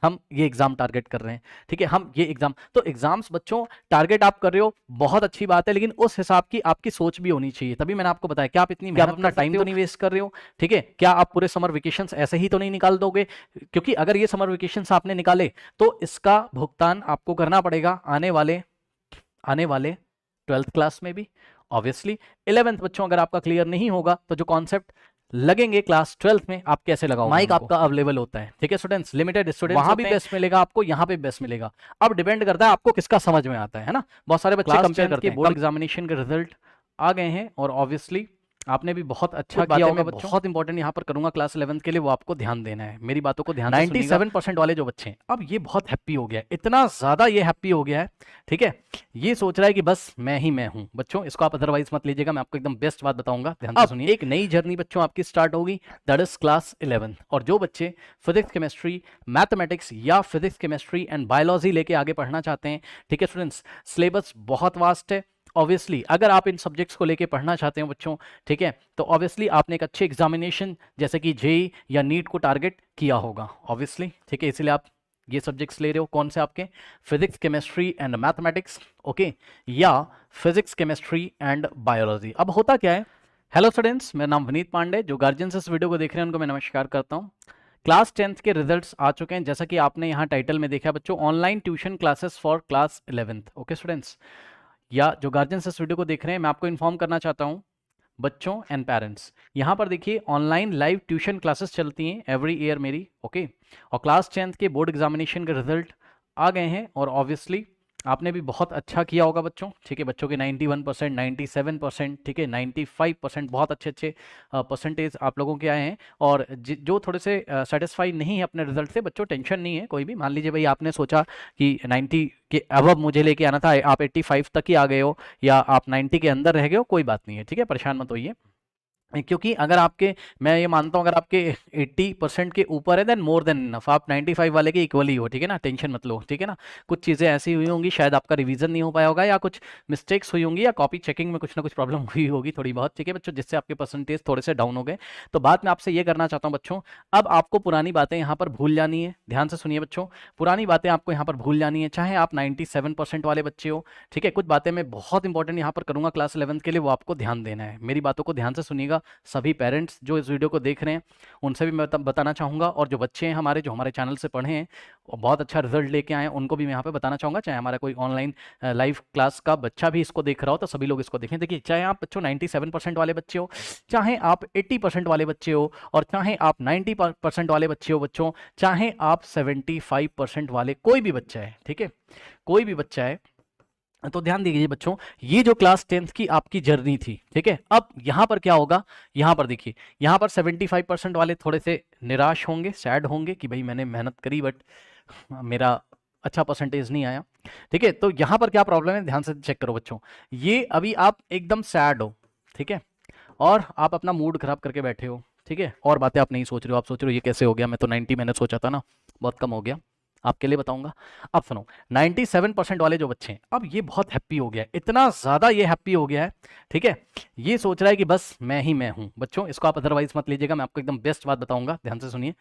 हम ये exam target कर रहे हैं, ठीक है, हम ये एग्जाम, तो एग्जाम्स बच्चों टारगेट आप कर रहे हो, बहुत अच्छी बात है, लेकिन उस हिसाब की आपकी सोच भी होनी चाहिए। तभी मैंने आपको बताया, क्या आप इतनी मेहनत, अपना टाइम तो नहीं वेस्ट कर रहे हो, ठीक है, क्या आप पूरे समर वेकेशंस ऐसे ही तो नहीं निकाल दोगे, क्योंकि अगर ये समर वेकेशंस आपने निकाले तो इसका भुगतान आपको करना पड़ेगा आने वाले 12th क्लास में भी, ऑब्वियसली 11th बच्चों अगर आपका क्लियर नहीं होगा तो जो कॉन्सेप्ट लगेंगे क्लास 12th में आप कैसे लगाओगे, माइक आपका अवेलेबल होता है, ठीक है स्टूडेंट्स, लिमिटेड स्टूडेंट्स वहां भी बेस्ट मिलेगा आपको, यहाँ पे बेस्ट मिलेगा, अब डिपेंड करता है आपको किसका समझ में आता है ना। बहुत सारे बच्चे कंपेयर करते हैं, बोर्ड एग्जामिनेशन के रिजल्ट आ गए हैं और ऑब्वियसली आपने भी बहुत अच्छा किया होगा बच्चों, बहुत इंपॉर्टेंट यहाँ पर करूंगा क्लास 11th के लिए, वो आपको ध्यान देना है, मेरी बातों को ध्यान से सुनिएगा। 97% वाले जो बच्चे हैं, अब ये बहुत हैप्पी हो गया है, इतना ज्यादा ये हैप्पी हो गया है, ठीक है, ये सोच रहा है कि बस मैं ही मैं हूं बच्चों, इसको आप अदरवाइज मत लीजिएगा, मैं आपको एकदम बेस्ट बात बताऊंगा, ध्यान से सुनिए। एक नई जर्नी बच्चों आपकी स्टार्ट होगी, दैट इज क्लास 11th, और जो बच्चे फिजिक्स केमिस्ट्री मैथमेटिक्स या फिजिक्स केमिस्ट्री एंड बायोलॉजी लेके आगे पढ़ना चाहते हैं, ठीक है स्टूडेंट्स, सिलेबस बहुत वास्ट है, ऑब्वियसली अगर आप इन सब्जेक्ट्स को लेके पढ़ना चाहते हो बच्चों, ठीक है, तो ऑब्वियसली आपने एक अच्छे एग्जामिनेशन जैसे कि जेई या नीट को टारगेट किया होगा, ऑब्वियसली, ठीक है, इसलिए आप ये सब्जेक्ट्स ले रहे हो, कौन से आपके, physics chemistry and mathematics, okay, या फिजिक्स केमिस्ट्री एंड बायोलॉजी। अब होता क्या है, हेलो स्टूडेंट्स, मेरा नाम विनीत पांडे, जो गार्जियंस इस वीडियो को देख रहे हैं उनको मैं नमस्कार करता हूँ। क्लास 10th के रिजल्ट्स आ चुके हैं, जैसा कि आपने यहाँ टाइटल में देखा बच्चों, online tuition classes for class 11th, okay students, या जो गार्जियंस इस वीडियो को देख रहे हैं, मैं आपको इन्फॉर्म करना चाहता हूं बच्चों एंड पेरेंट्स, यहां पर देखिए ऑनलाइन लाइव ट्यूशन क्लासेस चलती हैं एवरी ईयर मेरी, ओके, और क्लास 10th के बोर्ड एग्जामिनेशन के रिजल्ट आ गए हैं और ऑब्वियसली आपने भी बहुत अच्छा किया होगा बच्चों, ठीक है, बच्चों के 91%, 97%, ठीक है, 95%, बहुत अच्छे अच्छे परसेंटेज आप लोगों के आए हैं, और जो थोड़े से सेटिस्फाई नहीं है अपने रिजल्ट से बच्चों, टेंशन नहीं है कोई भी, मान लीजिए भाई आपने सोचा कि 90 के अबव मुझे लेके आना था, आप 85 तक ही आ गए हो या आप 90 के अंदर रह गए हो, कोई बात नहीं है, ठीक है, परेशान मत होइए, क्योंकि अगर आपके, मैं ये मानता हूँ अगर आपके 80% के ऊपर है देन मोर देन इनफ, आप 95 वाले के इक्वली हो, ठीक है ना, टेंशन मत लो, ठीक है ना, कुछ चीज़ें ऐसी हुई होंगी, शायद आपका रिवीजन नहीं हो पाया होगा या कुछ मिस्टेक्स हुई होंगी या कॉपी चेकिंग में कुछ ना कुछ प्रॉब्लम हुई होगी थोड़ी बहुत, ठीक है बच्चों, जिससे आपके परसेंटेज थोड़े से डाउन हो गए। तो बात मैं आपसे ये करना चाहता हूँ बच्चों, अब आपको पुरानी बातें यहाँ पर भूल जानी है, ध्यान से सुनिए बच्चों, पुरानी बातें आपको यहाँ पर भूल जानी है, चाहे आप 97% वाले बच्चे हो, ठीक है, कुछ बातें मैं बहुत इंपॉर्टेंट यहाँ पर करूँगा क्लास 11th के लिए, वो आपको ध्यान देना है, मेरी बातों को ध्यान से सुनिएगा, सभी पेरेंट्स जो इस वीडियो को देख रहे हैं उनसे भी मैं बताना चाहूंगा, और जो बच्चे हैं हमारे जो हमारे चैनल से पढ़े हैं और बहुत अच्छा रिजल्ट लेके आए हैं उनको भी मैं यहाँ पे बताना चाहूंगा, चाहे हमारा कोई ऑनलाइन लाइव क्लास का बच्चा भी इसको देख रहा हो तो सभी लोग इसको देखें। देखिए, चाहे आप बच्चों 97% वाले बच्चे हो, चाहे आप 80% वाले बच्चे हो, और चाहे आप 90% वाले बच्चे हो बच्चों, चाहे आप 75% वाले कोई भी बच्चा है, ठीक है, कोई भी बच्चा है, तो ध्यान दीजिए बच्चों, ये जो क्लास 10th की आपकी जर्नी थी, ठीक है, अब यहां पर क्या होगा, यहां पर देखिए, यहां पर 75% वाले थोड़े से निराश होंगे, सैड होंगे कि भाई मैंने मेहनत करी बट मेरा अच्छा परसेंटेज नहीं आया, ठीक है, तो यहां पर क्या प्रॉब्लम है, ध्यान से चेक करो बच्चों, ये अभी आप एकदम सैड हो, ठीक है, और आप अपना मूड खराब करके बैठे हो, ठीक है, और बातें आप नहीं सोच रहे हो, आप सोच रहे हो ये कैसे हो गया, मैं तो 90 मैंने सोचा था ना, बहुत कम हो गया, आपके लिए बताऊंगा। अब सुनो, 97% वाले जो बच्चे हैं, अब ये बहुत हैप्पी हो गया है, इतना ज्यादा ये हैप्पी हो गया है, ठीक है, ये सोच रहा है कि बस मैं ही मैं हूं बच्चों, इसको आप अदरवाइज मत लीजिएगा, मैं आपको एकदम बेस्ट बात बताऊंगा, ध्यान से सुनिए,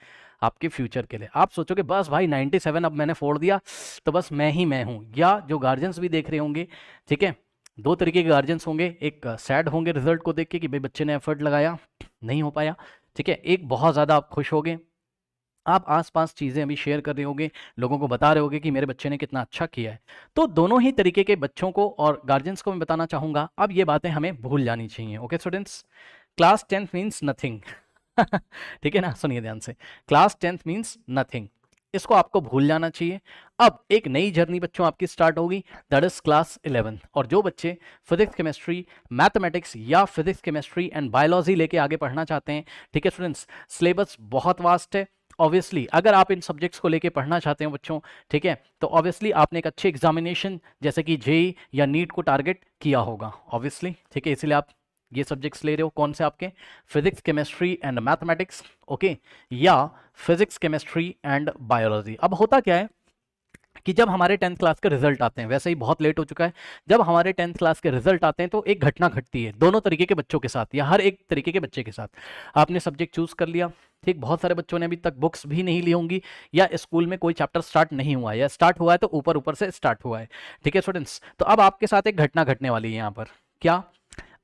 आपके फ्यूचर के लिए आप सोचोगे बस भाई 97 अब मैंने फोड़ दिया तो बस मैं ही मैं हूं, या जो गार्जियंस भी देख रहे होंगे, ठीक है, दो तरीके के गार्जियंस होंगे, एक सैड होंगे रिजल्ट को देख के कि भाई बच्चे ने एफर्ट लगाया नहीं हो पाया, ठीक है, एक बहुत ज्यादा आप खुश होगे, आप आसपास चीज़ें अभी शेयर कर रहे होगे, लोगों को बता रहे होगे कि मेरे बच्चे ने कितना अच्छा किया है, तो दोनों ही तरीके के बच्चों को और गार्जियंस को मैं बताना चाहूंगा, अब ये बातें हमें भूल जानी चाहिए, okay students, class 10th means nothing, ठीक है ना, सुनिए ध्यान से, क्लास 10th मीन्स नथिंग, इसको आपको भूल जाना चाहिए। अब एक नई जर्नी बच्चों आपकी स्टार्ट होगी, दैट इज क्लास 11th, और जो बच्चे फिजिक्स केमिस्ट्री मैथमेटिक्स या फिजिक्स केमिस्ट्री एंड बायोलॉजी लेके आगे पढ़ना चाहते हैं, ठीक है स्टूडेंट्स, सिलेबस बहुत वास्ट है, ऑब्वियसली अगर आप इन सब्जेक्ट्स को लेके पढ़ना चाहते हैं बच्चों, ठीक है, तो ऑब्वियसली आपने एक अच्छे एग्जामिनेशन जैसे कि जेई या नीट को टारगेट किया होगा, ऑब्वियसली, ठीक है, इसलिए आप ये सब्जेक्ट्स ले रहे हो, कौन से आपके, physics chemistry and mathematics, okay, या फिजिक्स केमिस्ट्री एंड बायोलॉजी। अब होता क्या है, कि जब हमारे 10th क्लास के रिजल्ट आते हैं, वैसे ही बहुत लेट हो चुका है, जब हमारे 10th क्लास के रिजल्ट आते हैं तो एक घटना घटती है दोनों तरीके के बच्चों के साथ या हर एक तरीके के बच्चे के साथ। आपने सब्जेक्ट चूज कर लिया, ठीक, बहुत सारे बच्चों ने अभी तक बुक्स भी नहीं ली होंगी या स्कूल में कोई चैप्टर स्टार्ट नहीं हुआ है, या स्टार्ट हुआ है तो ऊपर ऊपर से स्टार्ट हुआ है, ठीक है स्टूडेंट्स। तो अब आपके साथ एक घटना घटने वाली है यहाँ पर। क्या?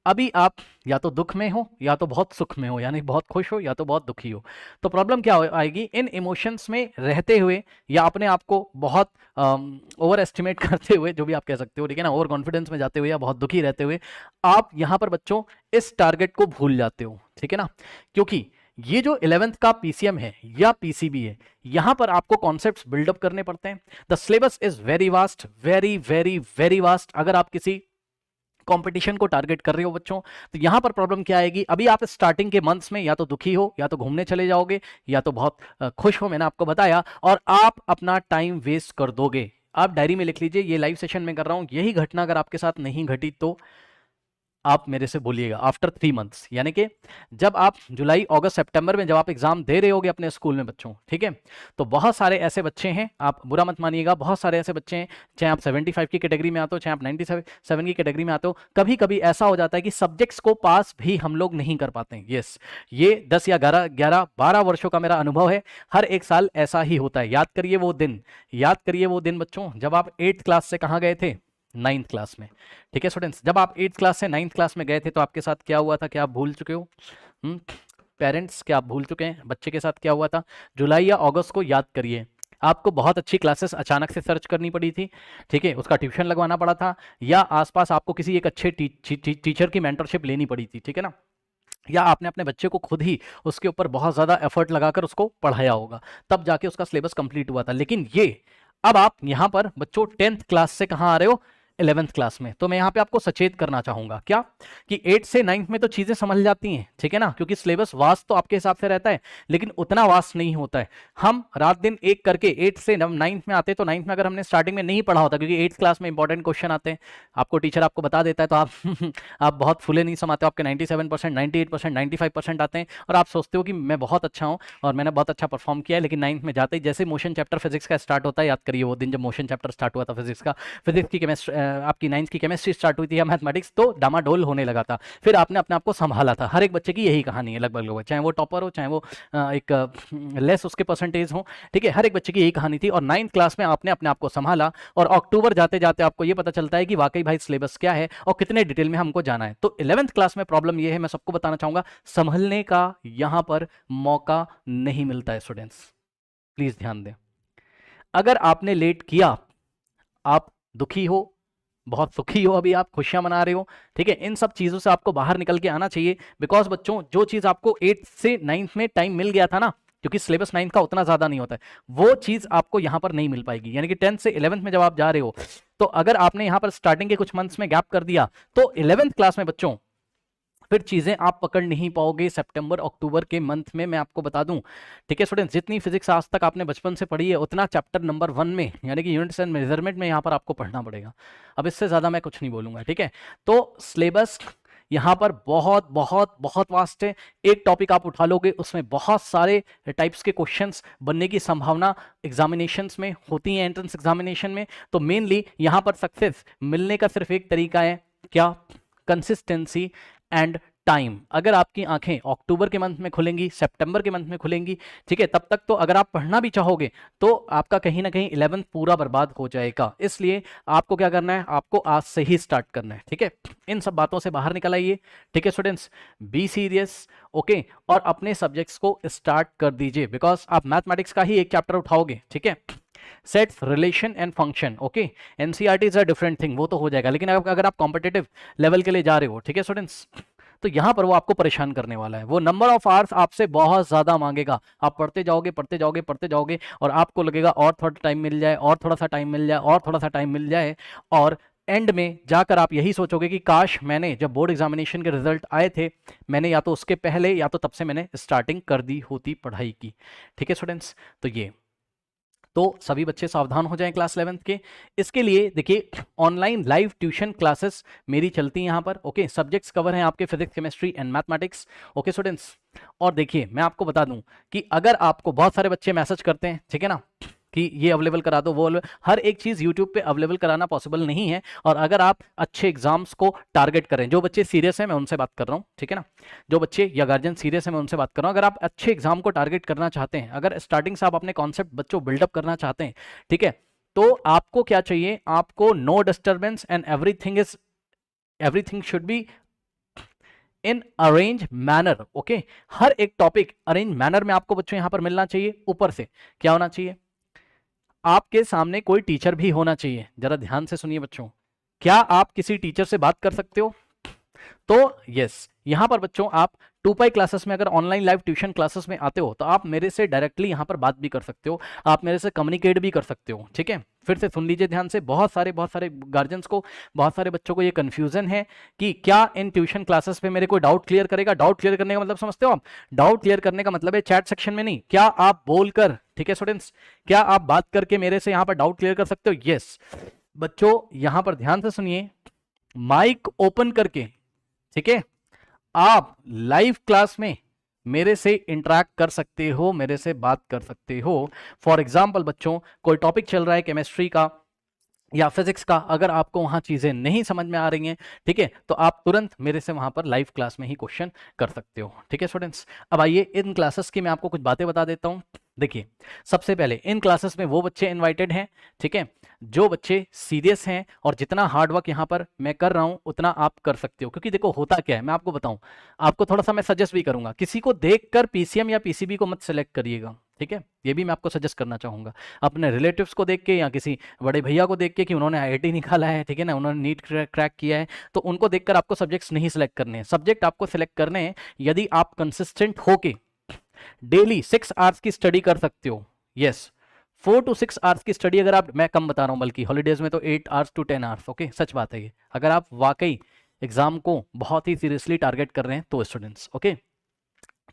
अभी आप या तो दुख में हो या तो बहुत सुख में हो, यानी बहुत खुश हो या तो बहुत दुखी हो। तो प्रॉब्लम क्या आएगी, इन इमोशंस में रहते हुए या अपने आप को बहुत ओवर एस्टिमेट करते हुए, जो भी आप कह सकते हो, ठीक है ना, ओवर कॉन्फिडेंस में जाते हुए या बहुत दुखी रहते हुए आप यहाँ पर बच्चों इस टारगेट को भूल जाते हो, ठीक है ना। क्योंकि ये जो 11th का पीसीएम है या पीसीबी है, यहां पर आपको कॉन्सेप्ट्स बिल्डअप करने पड़ते हैं। The syllabus is very vast, very very very vast. अगर आप किसी कंपटीशन को टारगेट कर रहे हो बच्चों, तो यहां पर प्रॉब्लम क्या आएगी, अभी आप स्टार्टिंग के मंथ्स में या तो दुखी हो या तो घूमने चले जाओगे या तो बहुत खुश हो, मैंने आपको बताया, और आप अपना टाइम वेस्ट कर दोगे। आप डायरी में लिख लीजिए, ये लाइव सेशन में कर रहा हूं, यही घटना अगर आपके साथ नहीं घटी तो आप मेरे से बोलिएगा आफ्टर 3 मंथ्स, यानी कि जब आप जुलाई अगस्त सितंबर में जब आप एग्जाम दे रहे होगे अपने स्कूल में बच्चों, ठीक है, तो बहुत सारे ऐसे बच्चे हैं, आप बुरा मत मानिएगा, बहुत सारे ऐसे बच्चे हैं, चाहे आप 75 की कैटेगरी में आते हो, चाहे आप 97 की कैटेगरी में आते हो, कभी कभी ऐसा हो जाता है कि सब्जेक्ट्स को पास भी हम लोग नहीं कर पाते हैं। यस, ये 10 या 11 12 वर्षों का मेरा अनुभव है, हर एक साल ऐसा ही होता है। याद करिए वो दिन, याद करिए वो दिन बच्चों, जब आप 8th क्लास से कहाँ गए थे, 9th क्लास में, ठीक है स्टूडेंट्स। जब आप 8th क्लास से 9th क्लास में गए थे तो आपके साथ क्या हुआ था, क्या आप भूल चुके हो? पेरेंट्स, क्या आप भूल चुके हैं बच्चे के साथ क्या हुआ था? जुलाई या अगस्त को याद करिए, आपको बहुत अच्छी क्लासेस अचानक से सर्च करनी पड़ी थी, ठीक है, उसका ट्यूशन लगवाना पड़ा था, या आसपास आपको किसी एक अच्छे टीचर की मेंटरशिप लेनी पड़ी थी, ठीक है ना, या आपने अपने बच्चे को खुद ही उसके ऊपर बहुत ज़्यादा एफर्ट लगाकर उसको पढ़ाया होगा, तब जाके उसका सिलेबस कंप्लीट हुआ था। लेकिन ये अब आप यहाँ पर बच्चों 10th क्लास से कहाँ आ रहे हो, 11th क्लास में। तो मैं यहाँ पे आपको सचेत करना चाहूंगा क्या, कि 8 से 9th में तो चीजें समझ जाती हैं, ठीक है ना, क्योंकि सिलेबस वास्ट तो आपके हिसाब से रहता है लेकिन उतना वास्ट नहीं होता है। हम रात दिन एक करके 8 से 9th में आते, तो 9th में अगर हमने स्टार्टिंग में नहीं पढ़ा होता, क्योंकि 8th क्लास में इंपॉर्टेंट क्वेश्चन आते हैं, आपको टीचर आपको बता देता है, तो आप आप बहुत फुले नहीं समाते हो, आपके 97%, 98%, 95% आते हैं और आप सोचते हो कि मैं बहुत अच्छा हूँ और मैंने बहुत अच्छा परफॉर्म किया है। लेकिन 9th में जाते ही जैसे मोशन चैप्टर फिजिक्स का स्टार्ट होता है, याद करिए वो दिन जब मोशन चैप्टर स्टार्ट हुआ था फिजिक्स का, फिजिक्स की केमिस्ट्री, आपकी 9th की केमिस्ट्री स्टार्ट हुई थी या मैथमेटिक्स, तो डामाडोल होने लगा था। फिर आपने अपने आप को संभाला था। हर एक बच्चे की यही कहानी है लगभग लोग, चाहे वो टॉपर हो, चाहे वो एक लेस उसके परसेंटेज हो, ठीक है, हर एक बच्चे की यही कहानी थी। और 9th क्लास में आपने अपने आप को संभाला और अक्टूबर जाते जाते आपको ये पता चलता है कि वाकई भाई सिलेबस क्या है और कितने डिटेल में हमको जाना है। तो 11th क्लास में प्रॉब्लम ये है, मैं सबको बताना चाहूंगा, संभलने का यहां पर मौका नहीं मिलता है स्टूडेंट्स, प्लीज ध्यान दें। अगर आपने लेट किया, आप दुखी हो, बहुत सुखी हो, अभी आप खुशियां मना रहे हो, ठीक है, इन सब चीजों से आपको बाहर निकल के आना चाहिए। बिकॉज बच्चों जो चीज आपको 8 से 9th में टाइम मिल गया था ना, क्योंकि सिलेबस 9th का उतना ज्यादा नहीं होता है, वो चीज आपको यहां पर नहीं मिल पाएगी। यानी कि 10th से 11th में जब आप जा रहे हो, तो अगर आपने यहां पर स्टार्टिंग के कुछ मंथ्स में गैप कर दिया, तो 11th क्लास में बच्चों फिर चीजें आप पकड़ नहीं पाओगे सितंबर अक्टूबर के मंथ में, मैं आपको बता दूं, ठीक है स्टूडेंट्स। जितनी फिजिक्स आज तक आपने बचपन से पढ़ी है उतना चैप्टर नंबर 1 में, यानी कि यूनिट्स एंड मेजरमेंट में, यहां पर आपको पढ़ना पड़ेगा। अब इससे ज्यादा मैं कुछ नहीं बोलूंगा, ठीक है। तो सिलेबस यहाँ पर बहुत बहुत बहुत वास्ट है। एक टॉपिक आप उठा लोगे, उसमें बहुत सारे टाइप्स के क्वेश्चंस बनने की संभावना एग्जामिनेशंस में होती है, एंट्रेंस एग्जामिनेशन में। तो मेनली यहाँ पर सक्सेस मिलने का सिर्फ एक तरीका है, क्या? Consistency and time. अगर आपकी आंखें अक्टूबर के मंथ में खुलेंगी, सितंबर के मंथ में खुलेंगी, ठीक है, तब तक तो अगर आप पढ़ना भी चाहोगे तो आपका कहीं ना कहीं 11th पूरा बर्बाद हो जाएगा। इसलिए आपको क्या करना है, आपको आज से ही स्टार्ट करना है, ठीक है। इन सब बातों से बाहर निकल आइए, ठीक है स्टूडेंट्स, बी सीरियस, ओके, और अपने सब्जेक्ट्स को स्टार्ट कर दीजिए। बिकॉज आप मैथमेटिक्स का ही एक चैप्टर उठाओगे, ठीक है, sets, relation and function, okay, NCERT is a different thing, वो तो हो जाएगा। लेकिन अगर आप कॉम्पिटिटिव लेवल के लिए जा रहे हो, ठीक है स्टूडेंट्स, तो यहां पर वो आपको परेशान करने वाला है। वो नंबर ऑफ आवर्स आपसे बहुत ज्यादा मांगेगा। आप पढ़ते जाओगे पढ़ते जाओगे पढ़ते जाओगे और आपको लगेगा और थोड़ा टाइम मिल जाए, और थोड़ा सा टाइम मिल जाए, और थोड़ा सा टाइम मिल जाए, और एंड में जाकर आप यही सोचोगे कि काश मैंने जब बोर्ड एग्जामिनेशन के रिजल्ट आए थे, मैंने या तो उसके पहले या तो तब से मैंने स्टार्टिंग कर दी होती पढ़ाई की, ठीक है स्टूडेंट्स। तो ये, तो सभी बच्चे सावधान हो जाएं क्लास 11th के। इसके लिए देखिए ऑनलाइन लाइव ट्यूशन क्लासेस मेरी चलती हैं यहाँ पर, ओके। सब्जेक्ट्स कवर हैं आपके physics, chemistry and mathematics, okay students. और देखिए मैं आपको बता दूं कि अगर आपको, बहुत सारे बच्चे मैसेज करते हैं, ठीक है ना, कि ये अवेलेबल करा दो, वो हर एक चीज़ यूट्यूब पे अवेलेबल कराना पॉसिबल नहीं है। और अगर आप अच्छे एग्जाम्स को टारगेट करें, जो बच्चे सीरियस हैं मैं उनसे बात कर रहा हूँ, ठीक है ना, जो बच्चे या गार्जियन सीरियस है मैं उनसे बात कर रहा हूँ, अगर आप अच्छे एग्जाम को टारगेट करना चाहते हैं, अगर स्टार्टिंग से आप अपने कॉन्सेप्ट बच्चों बिल्डअप करना चाहते हैं, ठीक है, तो आपको क्या चाहिए, आपको no disturbance and everything should be in arrange manner. Okay, हर एक टॉपिक अरेंज मैनर में आपको बच्चों यहां पर मिलना चाहिए। ऊपर से क्या होना चाहिए, आपके सामने कोई टीचर भी होना चाहिए। जरा ध्यान से सुनिए बच्चों, क्या आप किसी टीचर से बात कर सकते हो? तो यस, यहां पर बच्चों आप 2 पाई क्लासेस में अगर ऑनलाइन लाइव ट्यूशन क्लासेस में आते हो तो आप मेरे से डायरेक्टली यहां पर बात भी कर सकते हो, आप मेरे से कम्युनिकेट भी कर सकते हो, ठीक है। फिर से सुन लीजिए ध्यान से, बहुत सारे गार्जियंस को, बहुत सारे बच्चों को ये कंफ्यूजन है कि क्या इन ट्यूशन क्लासेस पे मेरे कोई डाउट क्लियर करेगा। डाउट क्लियर करने का मतलब समझते हो आप? डाउट क्लियर करने का मतलब है चैट सेक्शन में नहीं, क्या आप बोलकर, ठीक है स्टूडेंट्स, क्या आप बात करके मेरे से यहां पर डाउट क्लियर कर सकते हो? यस बच्चों, यहां पर ध्यान से सुनिए, माइक ओपन करके, ठीक है, आप लाइव क्लास में मेरे से इंटरेक्ट कर सकते हो, मेरे से बात कर सकते हो। फॉर एग्जाम्पल बच्चों, कोई टॉपिक चल रहा है केमिस्ट्री का या फिजिक्स का, अगर आपको वहां चीजें नहीं समझ में आ रही हैं, ठीक है, तो आप तुरंत मेरे से वहां पर लाइव क्लास में ही क्वेश्चन कर सकते हो, ठीक है स्टूडेंट्स। अब आइए इन क्लासेस की मैं आपको कुछ बातें बता देता हूं। देखिए, सबसे पहले इन क्लासेस में वो बच्चे इनवाइटेड हैं, ठीक है, जो बच्चे सीरियस हैं और जितना हार्ड वर्क यहाँ पर मैं कर रहा हूँ उतना आप कर सकते हो। क्योंकि देखो होता क्या है, मैं आपको बताऊं, आपको थोड़ा सा मैं सजेस्ट भी करूंगा, किसी को देखकर पीसीएम या पीसीबी को मत सेलेक्ट करिएगा, ठीक है, ये भी मैं आपको सजेस्ट करना चाहूंगा। अपने रिलेटिव्स को देख के या किसी बड़े भैया को देख के कि उन्होंने आईआईटी निकाला है, ठीक है ना, उन्होंने नीट क्रैक किया है, तो उनको देखकर आपको सब्जेक्ट्स नहीं सिलेक्ट करने हैं। सब्जेक्ट आपको सिलेक्ट करने हैं यदि आप कंसिस्टेंट होके डेली 6 आवर्स की स्टडी कर सकते हो। यस, 4 to 6 आवर्स की स्टडी, अगर आप, मैं कम बता रहा हूं बल्कि हॉलीडेज में तो 8 आवर्स to 10 आवर्स, ओके, सच बात है ये, अगर आप वाकई एग्जाम को बहुत ही सीरियसली टारगेट कर रहे हैं तो स्टूडेंट्स, ओके।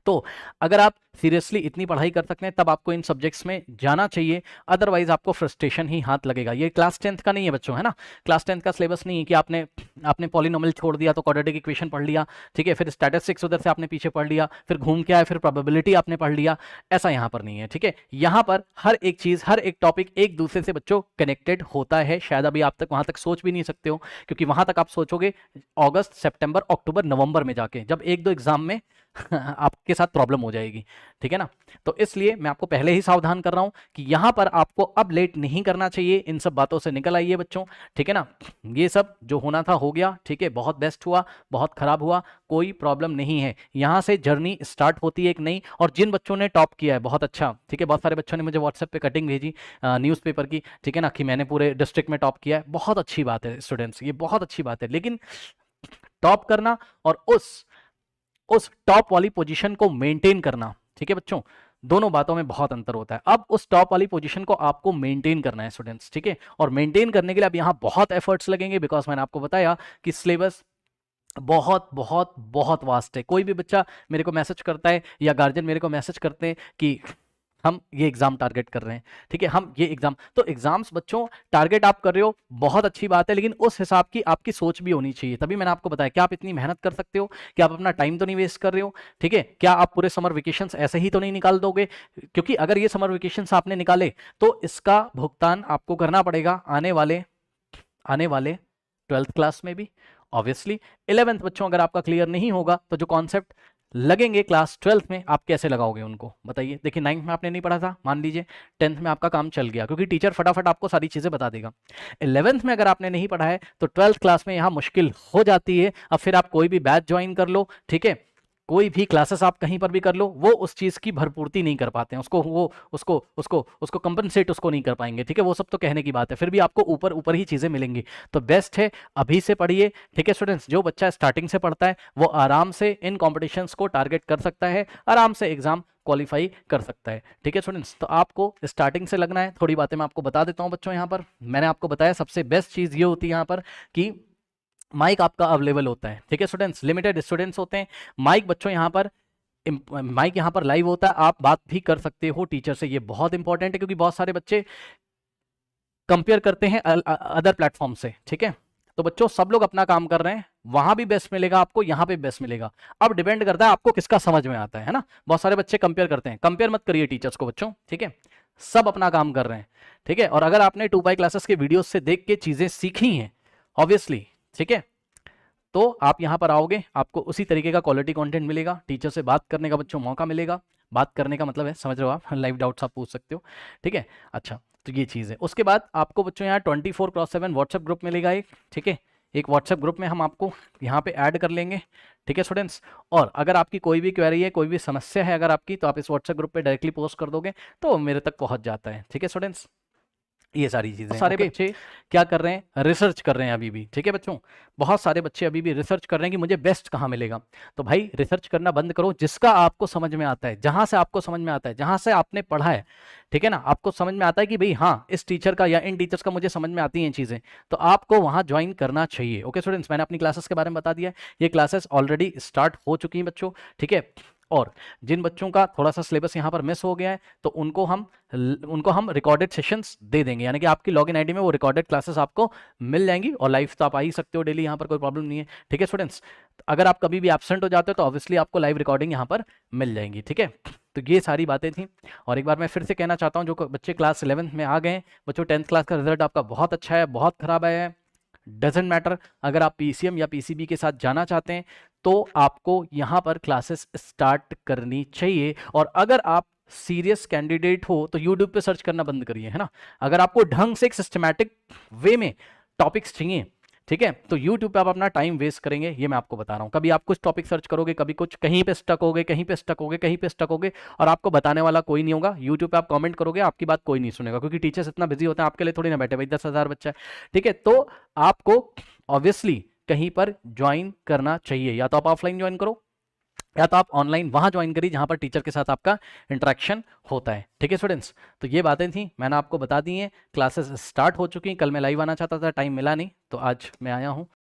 तो अगर आप सीरियसली इतनी पढ़ाई कर सकते हैं तब आपको इन सब्जेक्ट्स में जाना चाहिए, अदरवाइज आपको फ्रस्ट्रेशन ही हाथ लगेगा। ये क्लास 10th का नहीं है बच्चों, है ना, क्लास 10th का सिलेबस नहीं है कि आपने पॉलिनोमियल छोड़ दिया तो क्वाड्रेटिक इक्वेशन पढ़ लिया, ठीक है, फिर स्टैटिस्टिक्स उधर से आपने पीछे पढ़ लिया, फिर घूम के आए, फिर प्रोबेबिलिटी आपने पढ़ लिया, ऐसा यहाँ पर नहीं है, ठीक है। यहाँ पर हर एक चीज, हर एक टॉपिक एक दूसरे से बच्चों कनेक्टेड होता है। शायद अभी आप तक वहां तक सोच भी नहीं सकते हो, क्योंकि वहां तक आप सोचोगे अगस्त, सितंबर, अक्टूबर, नवंबर में जाके, जब एक दो एग्जाम में आपके साथ प्रॉब्लम हो जाएगी, ठीक है ना। तो इसलिए मैं आपको पहले ही सावधान कर रहा हूं कि यहां पर आपको अब लेट नहीं करना चाहिए, इन सब बातों से निकल आइए बच्चों, ठीक है ना। ये सब जो होना था हो गया, ठीक है, बहुत बेस्ट हुआ, बहुत खराब हुआ, कोई प्रॉब्लम नहीं है। यहां से जर्नी स्टार्ट होती है एक नई। और जिन बच्चों ने टॉप किया है, बहुत अच्छा, ठीक है, बहुत सारे बच्चों ने मुझे व्हाट्सएप पे कटिंग भेजी न्यूज़पेपर की, ठीक है ना, कि मैंने पूरे डिस्ट्रिक्ट में टॉप किया है, बहुत अच्छी बात है स्टूडेंट्स, ये बहुत अच्छी बात है। लेकिन टॉप करना और उस टॉप वाली पोजीशन को मेंटेन करना, ठीक है बच्चों, दोनों बातों में बहुत अंतर होता है। अब उस टॉप वाली पोजीशन को आपको मेंटेन करना है स्टूडेंट्स, ठीक है, और मेंटेन करने के लिए अब यहां बहुत एफर्ट्स लगेंगे, बिकॉज मैंने आपको बताया कि सिलेबस बहुत बहुत बहुत वास्ट है। कोई भी बच्चा मेरे को मैसेज करता है या गार्जियन मेरे को मैसेज करते हैं कि हम ये एग्जाम टारगेट कर रहे हैं, ठीक है, हम ये एग्जाम, तो एग्जाम्स बच्चों टारगेट आप कर रहे हो, बहुत अच्छी बात है, लेकिन उस हिसाब की आपकी सोच भी होनी चाहिए। तभी मैंने आपको बताया, क्या आप इतनी मेहनत कर सकते हो, क्या आप अपना टाइम तो नहीं वेस्ट कर रहे हो, ठीक है, क्या आप पूरे समर वेकेशंस ऐसे ही तो नहीं निकाल दोगे? क्योंकि अगर ये समर वेकेशंस आपने निकाले तो इसका भुगतान आपको करना पड़ेगा आने वाले 12th क्लास में भी, ऑब्वियसली 11th बच्चों अगर आपका क्लियर नहीं होगा तो जो कॉन्सेप्ट लगेंगे क्लास 12th में आप कैसे लगाओगे उनको, बताइए। देखिए 9th में आपने नहीं पढ़ा था, मान लीजिए 10th में आपका काम चल गया, क्योंकि टीचर फटाफट आपको सारी चीजें बता देगा। 11th में अगर आपने नहीं पढ़ा है तो 12th क्लास में यहाँ मुश्किल हो जाती है। अब फिर आप कोई भी बैच ज्वाइन कर लो, ठीक है, कोई भी क्लासेस आप कहीं पर भी कर लो, वो उस चीज की भरपूर्ति नहीं कर पाते हैं, उसको कंपनसेट उसको नहीं कर पाएंगे, ठीक है, वो सब तो कहने की बात है, फिर भी आपको ऊपर ऊपर ही चीजें मिलेंगी। तो बेस्ट है अभी से पढ़िए, ठीक है स्टूडेंट्स। जो बच्चा स्टार्टिंग से पढ़ता है वो आराम से इन कॉम्पिटिशन्स को टारगेट कर सकता है, आराम से एग्जाम क्वालिफाई कर सकता है, ठीक है स्टूडेंट्स। तो आपको स्टार्टिंग से लगना है। थोड़ी बातें मैं आपको बता देता हूं बच्चों। यहाँ पर मैंने आपको बताया सबसे बेस्ट चीज ये होती है यहाँ पर कि माइक आपका अवेलेबल होता है, ठीक है स्टूडेंट्स, लिमिटेड स्टूडेंट्स होते हैं। माइक बच्चों यहाँ पर माइक यहाँ पर लाइव होता है, आप बात भी कर सकते हो टीचर से, ये बहुत इंपॉर्टेंट है, क्योंकि बहुत सारे बच्चे कंपेयर करते हैं अदर प्लेटफॉर्म से, ठीक है। तो बच्चों सब लोग अपना काम कर रहे हैं, वहां भी बेस्ट मिलेगा आपको, यहाँ पे बेस्ट मिलेगा। अब डिपेंड करता है आपको किसका समझ में आता है ना। बहुत सारे बच्चे कंपेयर करते हैं, कंपेयर मत करिए टीचर्स को बच्चों, ठीक है। सब अपना काम कर रहे हैं, ठीक है। और अगर आपने 2 बाई क्लासेस के वीडियोस से देख के चीजें सीखी हैं ऑब्वियसली, ठीक है, तो आप यहाँ पर आओगे, आपको उसी तरीके का क्वालिटी कंटेंट मिलेगा, टीचर से बात करने का बच्चों मौका मिलेगा। बात करने का मतलब है, समझ रहे हो आप, लाइव डाउट्स आप पूछ सकते हो, ठीक है। अच्छा, तो ये चीज़ है। उसके बाद आपको बच्चों यहाँ 24/7 व्हाट्सएप ग्रुप मिलेगा एक, ठीक है। एक व्हाट्सएप ग्रुप में हम आपको यहाँ पे ऐड कर लेंगे, ठीक है स्टूडेंट्स। और अगर आपकी कोई भी क्वेरी है, कोई भी समस्या है अगर आपकी, तो आप इस व्हाट्सएप ग्रुप पे डायरेक्टली पोस्ट कर दोगे तो मेरे तक पहुँच जाता है, ठीक है स्टूडेंट्स। ये सारी चीजें, सारे बच्चे क्या कर रहे हैं, रिसर्च कर रहे हैं अभी भी, ठीक है बच्चों। बहुत सारे बच्चे अभी भी रिसर्च कर रहे हैं कि मुझे बेस्ट कहाँ मिलेगा। तो भाई रिसर्च करना बंद करो, जिसका आपको समझ में आता है, जहां से आपको समझ में आता है, जहां से आपने पढ़ा है, ठीक है ना, आपको समझ में आता है कि भाई हाँ इस टीचर का या इन टीचर्स का मुझे समझ में आती हैं चीजें, तो आपको वहां ज्वाइन करना चाहिए। ओके स्टूडेंट्स, मैंने अपनी क्लासेस के बारे में बता दिया है, ये क्लासेस ऑलरेडी स्टार्ट हो चुकी हैं बच्चों, ठीक है। और जिन बच्चों का थोड़ा सा सिलेबस यहाँ पर मिस हो गया है, तो उनको हम रिकॉर्डेड सेशंस दे देंगे, यानी कि आपकी लॉगिन आईडी में वो रिकॉर्डेड क्लासेस आपको मिल जाएंगी। और लाइव तो आप आ ही सकते हो डेली, यहाँ पर कोई प्रॉब्लम नहीं है, ठीक है स्टूडेंट्स। अगर आप कभी भी एब्सेंट हो जाते हो तो ऑब्वियसली आपको लाइव रिकॉर्डिंग यहाँ पर मिल जाएंगी, ठीक है। तो ये सारी बातें थी। और एक बार मैं फिर से कहना चाहता हूँ, जो बच्चे क्लास 11th में आ गए हैं बच्चों, 10th क्लास का रिजल्ट आपका बहुत अच्छा है, बहुत खराब आया है, डजेंट मैटर। अगर आप पीसीएम या पीसीबी के साथ जाना चाहते हैं तो आपको यहाँ पर क्लासेस स्टार्ट करनी चाहिए। और अगर आप सीरियस कैंडिडेट हो तो यूट्यूब पे सर्च करना बंद करिए, है ना। अगर आपको ढंग से एक सिस्टमैटिक वे में टॉपिक्स चाहिए, ठीक है, तो यूट्यूब पे आप अपना टाइम वेस्ट करेंगे, ये मैं आपको बता रहा हूँ। कभी आप कुछ टॉपिक सर्च करोगे, कभी कुछ, कहीं पे स्टक होगे, कहीं पे स्टक होगे, कहीं पे स्टक होगे, और आपको बताने वाला कोई नहीं होगा। यूट्यूब पे आप कमेंट करोगे, आपकी बात कोई नहीं सुनेगा, क्योंकि टीचर्स इतना बिजी होते हैं, आपके लिए थोड़ी ना बैठे भाई, 10,000 बच्चा है, ठीक है। तो आपको ऑब्वियसली कहीं पर ज्वाइन करना चाहिए, या तो आप ऑफलाइन ज्वाइन करो या तो आप ऑनलाइन वहां ज्वाइन करिए जहां पर टीचर के साथ आपका इंटरेक्शन होता है, ठीक है स्टूडेंट्स। तो ये बातें थी, मैंने आपको बता दी हैं। क्लासेस स्टार्ट हो चुकी हैं, कल मैं लाइव आना चाहता था, टाइम मिला नहीं, तो आज मैं आया हूं।